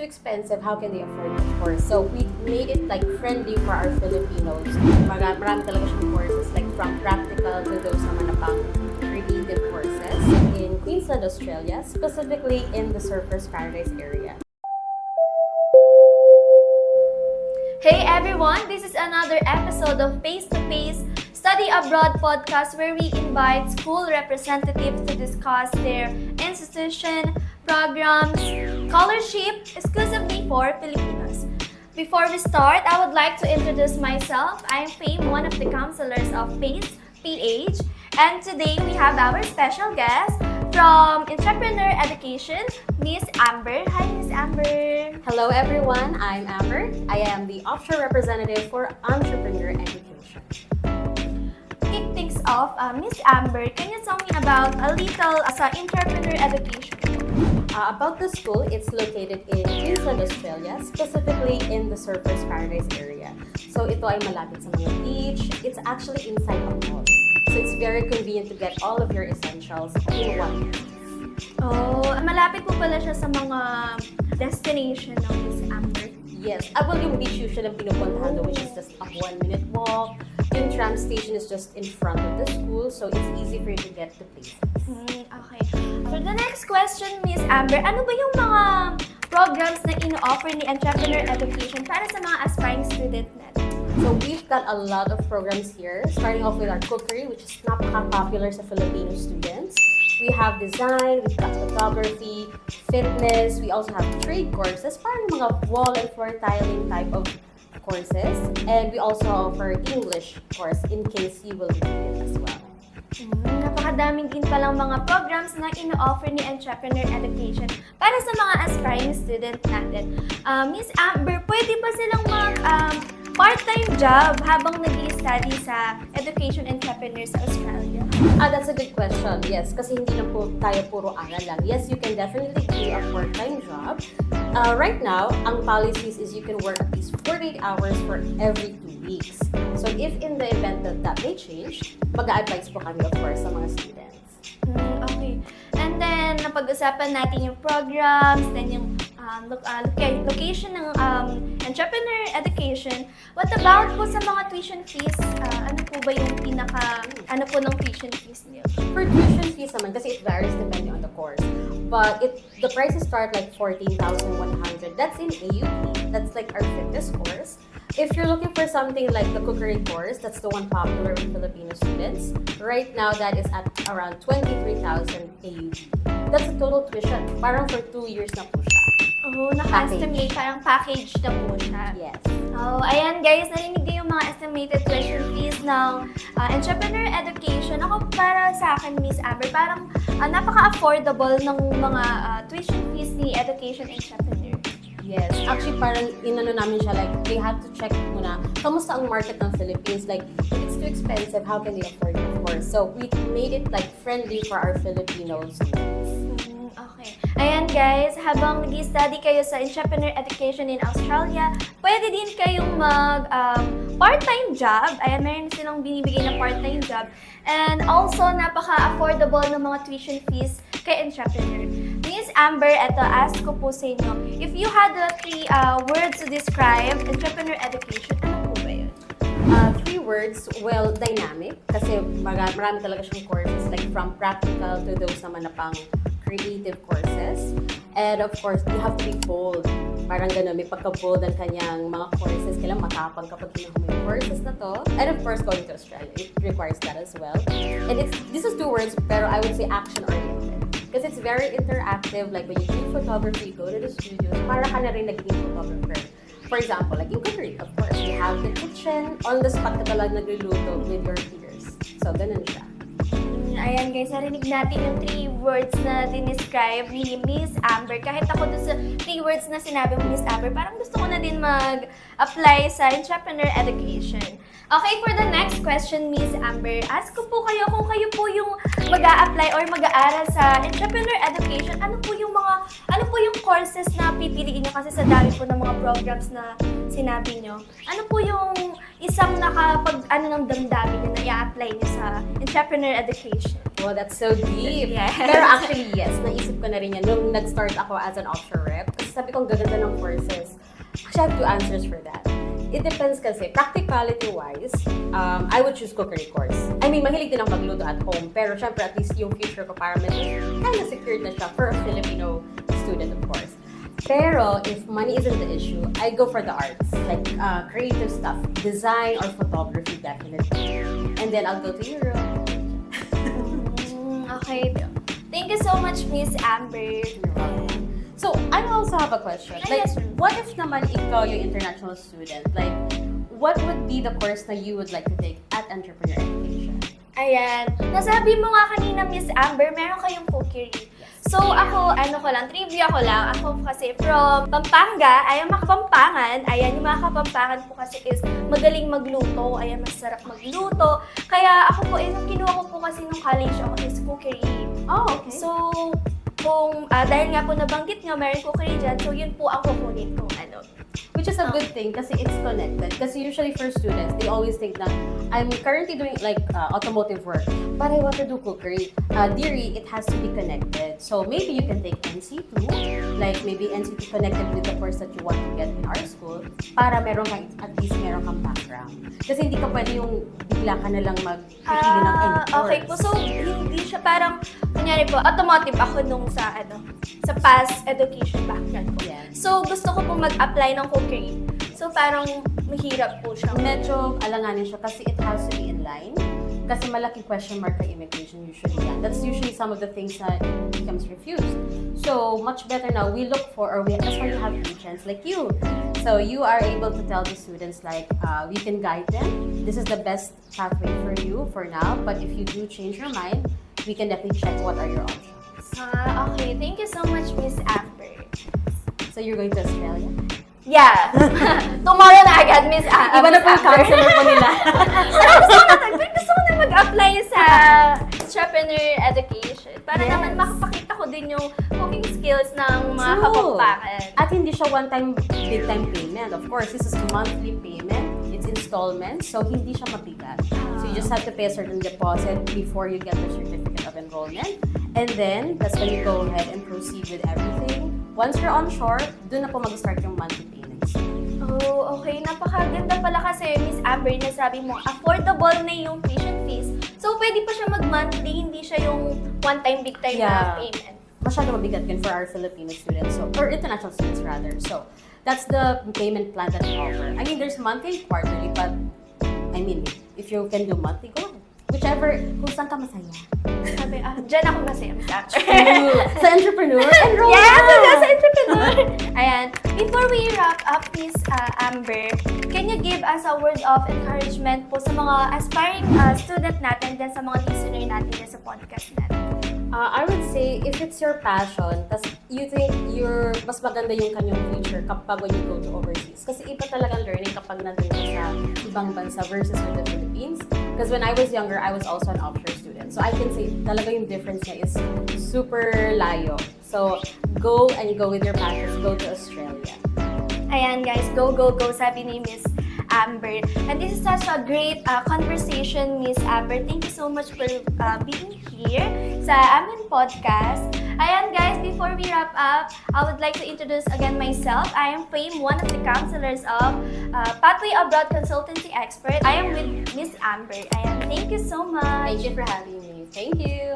too expensive, how can they afford it, of course? So we made it like friendly for our Filipinos. Marami talaga siyang courses, like from practical to those naman na pang creative courses in Queensland, Australia, specifically in the Surfers Paradise area. Hey everyone, this is another episode of Face to Face Study Abroad podcast where we invite school representatives to discuss their institution, programs, scholarship exclusively for Filipinos. Before we start, I would like to introduce myself. I'm Fame, one of the counselors of PACE, PH, and today we have our special guest from Entrepreneur Education, Miss Amber. Hi, Miss Amber. Hello everyone, I'm Amber. I am the offshore representative for Entrepreneur Education. Kick things off, Miss Amber, can you tell me about a little sa Entrepreneur Education? About the school, it's located in Queensland, Australia, specifically in the Surfers Paradise area. So ito ay malapit sa mga beach. It's actually inside a mall. So it's very convenient to get all of your essentials in one place. Oh, malapit po pala siya sa mga destination ng Miss Amber. Yes, well, yung beach usually ang pinupuntahan doon, which is just a 1-minute walk. Yung tram station is just in front of the school, so it's easy for you to get to places. Okay. For the next question, Miss Amber, ano ba yung mga programs na ino-offer ni Entrepreneur Education para sa mga aspiring student natin? So we've got a lot of programs here, starting off with our cookery, which is napaka-popular sa Filipino students. We have design, we've got photography, fitness, we also have trade courses, parang mga wall and floor tiling type of courses. And we also offer English course in case you will need it as well. Napakadaming din palang mga programs na ino-offer ni Entrepreneur Education para sa mga aspiring student natin. Miss Amber, pwede ba silang part-time job habang nag-i-study sa Education Entrepreneur sa Australia? That's a good question. Yes, kasi hindi na po tayo puro aral lang. Yes, you can definitely do a part-time job. Right now, ang policies is you can work at least 48 hours for every 2 weeks. So if in the event that that may change, mag-a-advise po kami, of course, sa mga students. Okay. And then, napag-usapan natin yung programs, then yung location ng Entrepreneur Education. What about po sa mga tuition fees? Ano po ba yung ano po ng tuition fees niyo? For tuition fees naman, kasi it varies depending on the course. But the prices start like 14,100. That's in AUP. That's like our fitness course. If you're looking for something like the cookery course, that's the one popular with Filipino students. Right now, that is at around 23,000 AUD. That's a total tuition. Parang for 2 years na po siya. Oh, naka-estimate, parang package na po siya. Yes. Oh, ayan guys, narinig niyo yung mga estimated tuition fees ng Entrepreneur Education. Ako, para sa akin, Miss Amber, parang napaka-affordable ng mga tuition fees ni Education Entrepreneur. Yes. Actually, parang inano namin siya, like, they had to check muna, kamusta ang market ng Philippines? Like, if it's too expensive, how can they afford it, of course? So, we made it, like, friendly for our Filipino students. Okay. Ayan guys, habang nag-study kayo sa Entrepreneur Education in Australia, pwede din kayong mag part-time job. Ayan, meron silang binibigay na part-time job. And also, napaka-affordable ng mga tuition fees kay Entrepreneur. Miss Amber, eto, ask ko po sa inyo, if you had 3 words to describe Entrepreneur Education, ano po ba yun? 3 words, well, dynamic. Kasi marami talaga siyang courses, like from practical to those naman na pang creative courses. And of course, you have to be bold. Parang gano'n, may pagka-bold ang kanyang mga courses. Kailangan matapang kapag kinuha mo yung courses na to. And of course, going to Australia, it requires that as well. And this is 2 words, pero I would say action-oriented. Because it's very interactive, like when you do photography, you go to the studios, para ka na rin naging photographer. For example, like in cookery, of course, you have the kitchen, on the spot ka talaga nagluluto with your peers. So, ganun siya. Ayan guys, narinig natin yung 3 words na dinescribe ni Miss Amber. Kahit ako dun sa 3 words na sinabi mo, Miss Amber, parang gusto ko na din mag-apply sa Entrepreneur Education. Okay, for the next question, Miss Amber, ask ko po kayo kung kayo po yung mag-a-apply or mag-aaral sa Entrepreneur Education, ano po yung courses na pipiliin nyo kasi sa dami po ng mga programs na sinabi nyo. Ano po yung isang ng damdamin nyo na i-apply nyo sa Entrepreneur Education? Oh, that's so deep. Yes. Pero actually, yes, naisip ko na rin yan nung nag-start ako as an offshore rep. Kasi sabi ko, ang gaganda ng courses. Actually, I have two answers for that. It depends kasi, practicality-wise, I would choose cookery course. I mean, mahilig din ako magluto at home, pero syempre at least yung future ko para kind of secured na siya for a Filipino student, of course. Pero if money isn't the issue, I go for the arts, like creative stuff, design or photography definitely. And then I'll go to Europe. Okay. Thank you so much, Miss Amber. So, I also have a question. Like, Yes, sir. what if naman ikaw yung international student? Like, what would be the course na you would like to take at Entrepreneur Education? Ayan. Nasabi mo nga kanina, Miss Amber, meron kayong cookery. So, ako, trivia ko lang. Ako kasi from Pampanga, ayan, mga Kapampangan. Ayan, yung mga Kapampangan po kasi is magaling magluto. Ayan, masarap magluto. Kaya ako po, yung kinuha ko po kasi nung college ako is cookery. Oh, okay. So, kung dahil nga po nabanggit nga, meron cookery dyan, so yun po ang kukunin kong ano. Which is a good thing kasi it's connected. Kasi usually for students, they always think that I'm currently doing like automotive work, but I want to do cookery. Deary, it has to be connected. So maybe you can take NC2, like maybe NC2 connected with the course that you want to get in our school para meron kang, at least meron kang background. Kasi hindi ka pwede yung bigla ka na lang magpipili ng any course. Okay po. So, hindi siya parang, kunyari po, automotive ako nung sa past education background ko. Yeah. So, gusto ko po mag-apply ng cookery. So, parang mahirap po siya. Medyo alanganin siya kasi it has to be in line. Kasi malaking question mark kay immigration usually yan. That's usually some of the things that becomes refused. So, much better now, we look for, that's why you have agents like you. So, you are able to tell the students like, we can guide them. This is the best pathway for you for now. But if you do change your mind, we can definitely check what are your options. Okay. Thank you so much, Miss Amber. So, you're going to Australia? Yeah. Tomorrow na agad, Miss Amber. Iba na po yung counselor po nila. Gusto ko na mag-apply sa entrepreneur education para Yes. naman makapakita ko din yung cooking skills ng mga True. Kapampangan. At hindi siya one-time, big-time payment. Of course, this is monthly payment. It's installments, so hindi siya mabigat. So you just have to pay a certain deposit before you get the certificate of enrollment. And then, that's when you go ahead and proceed with everything. Once you're on shore, dun na po mag-start yung monthly payments. Oh, okay. Napakaganda pala kasi, Miss Amber, na sabi mo, affordable na yung tuition fees. So, pwede pa siya mag-monthly, hindi siya yung one-time, big-time na Yeah. payment. Masyado mabigat yun for our Filipino students, or international students rather. So, that's the payment plan that we offer. I mean, there's monthly, quarterly, but I mean, if you can do monthly, go ahead. Whichever, kung saan ka masaya. Sabi, dyan ako masaya, Miss Amber. Sa entrepreneur, enroll Yes, na! sa entrepreneur. Ayan. Before we wrap up, Miss Amber, can you give us a word of encouragement po sa mga aspiring student natin din sa mga listener natin din sa podcast natin? I would say, if it's your passion, tas you think mas maganda yung kanyang future kapag when you go to overseas. Kasi iba talagang learning kapag nandun ka sa ibang bansa versus with the Philippines. Because when I was younger, I was also an offshore student. So I can say, talaga yung difference niya is super layo. So go with your passions, go to Australia. Ayan guys, go, go, go, sabi ni Miss Amber. And this is such a great conversation, Miss Amber. Thank you so much for being here sa aming podcast. Ayan guys, before we wrap up, I would like to introduce again myself. I am Fame, one of the counselors of Pathway Abroad Consultancy Expert. I am with Miss Amber. Ayan, thank you so much. Thank you for having me. Thank you.